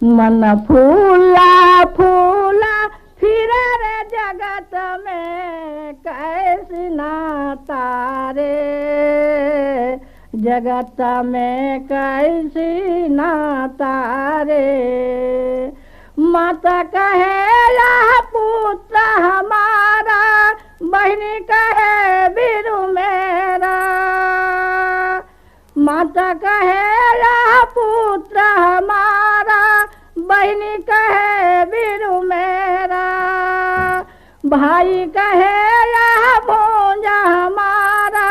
मन फूला फूला फिरे रे जगत में कैसी नाता रे, जगत में कैसी नाता रे। माता कहे यह पुत्र हमारा, बहनी कहे बीरू मेरा। माता कहे यह पुत्र हमारा, बहनी कहे बीरू मेरा। भाई कहे यह भोजा हमारा,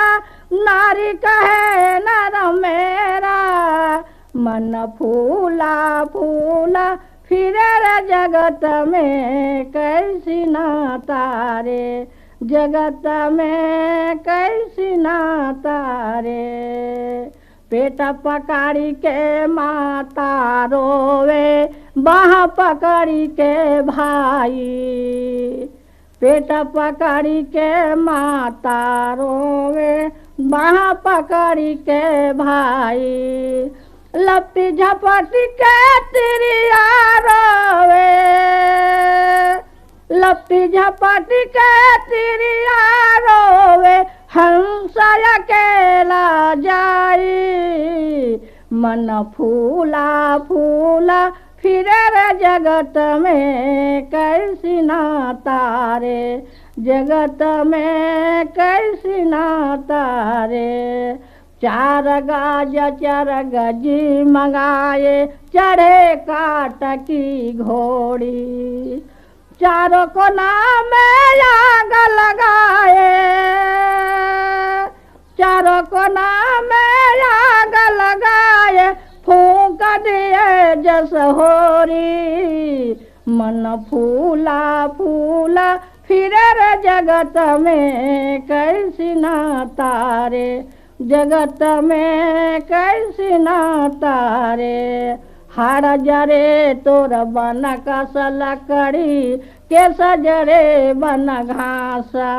नारी कहे नर मेरा। मन फूला फूला फिरे रे जगत में कैसी नाता रे, जगत में कैसी नाता रे। पेट पकड़ी के माता रोवे, बाह पकड़ी के भाई। पेट पकड़ी के माता रोवे, बाह पकड़ी के भाई। लपटी झपटी के तिरिया रोवे, लपटी झपटी के तिरिया रोवे। हंस अकेला जाई, मन फूला फूला फिरे रे जगत में कैसी नाता रे, जगत में कैसी नाता रे। चार गाज चार गजी मंगाए, चढ़े काट की घोड़ी। चारों को नाम आग लगाए, चारों को नाम आग लगाए। फूंक दिए जस होरी, मन फूला फूला फिरे रे जगत में कैसी नाता रे, जगत में कैसी नाता रे। हार जरे तोर बन कस लकड़ी, के सजरे बन घासा।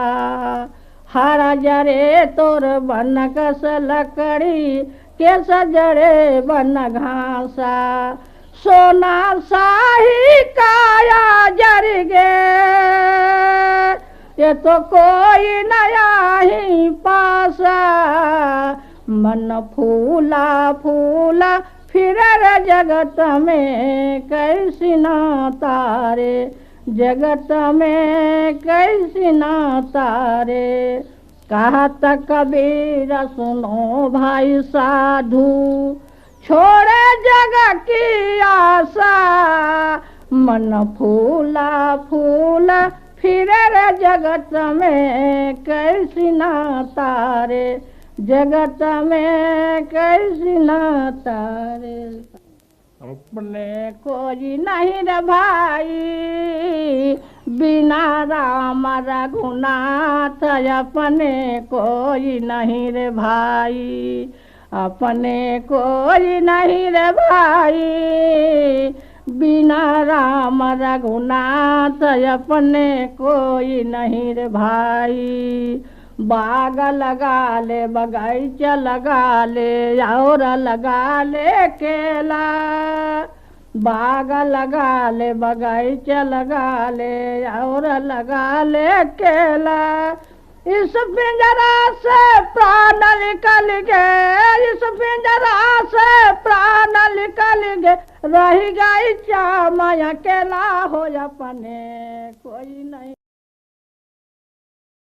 हार जरे तोर बन कस लकड़ी, के सजरे बन घासा। सोना शाही काया जर गे, ये तो कोई नया ही पासा। मन फूला फूला फिरे रे जगत में कैसी नाता रे, जगत में कैसी नाता रे। कहत कबीर सुनो भाई साधु, छोड़े जग की आशा। मन फूला फूला फिरे रे जगत में कैसी नाता रे, जगत में कैसी नाता रे। अपने कोई नहीं रे भाई, बिना राम रघुनाथ। अपने कोई नहीं रे भाई, अपने कोई नहीं रे भाई, बिना राम रघुनाथ। अपने कोई नहीं रे भाई। बाग लगा ले, बगीचा लगा ले, और लगा ले केला। बाग लगा ले, बगीचा लगा ले, और लगा ले केला। इस पिंजरा से प्राण निकल गए, इस पिंजरा से प्राण निकल गए। रह गई चाम अकेला हो, अपने कोई नहीं।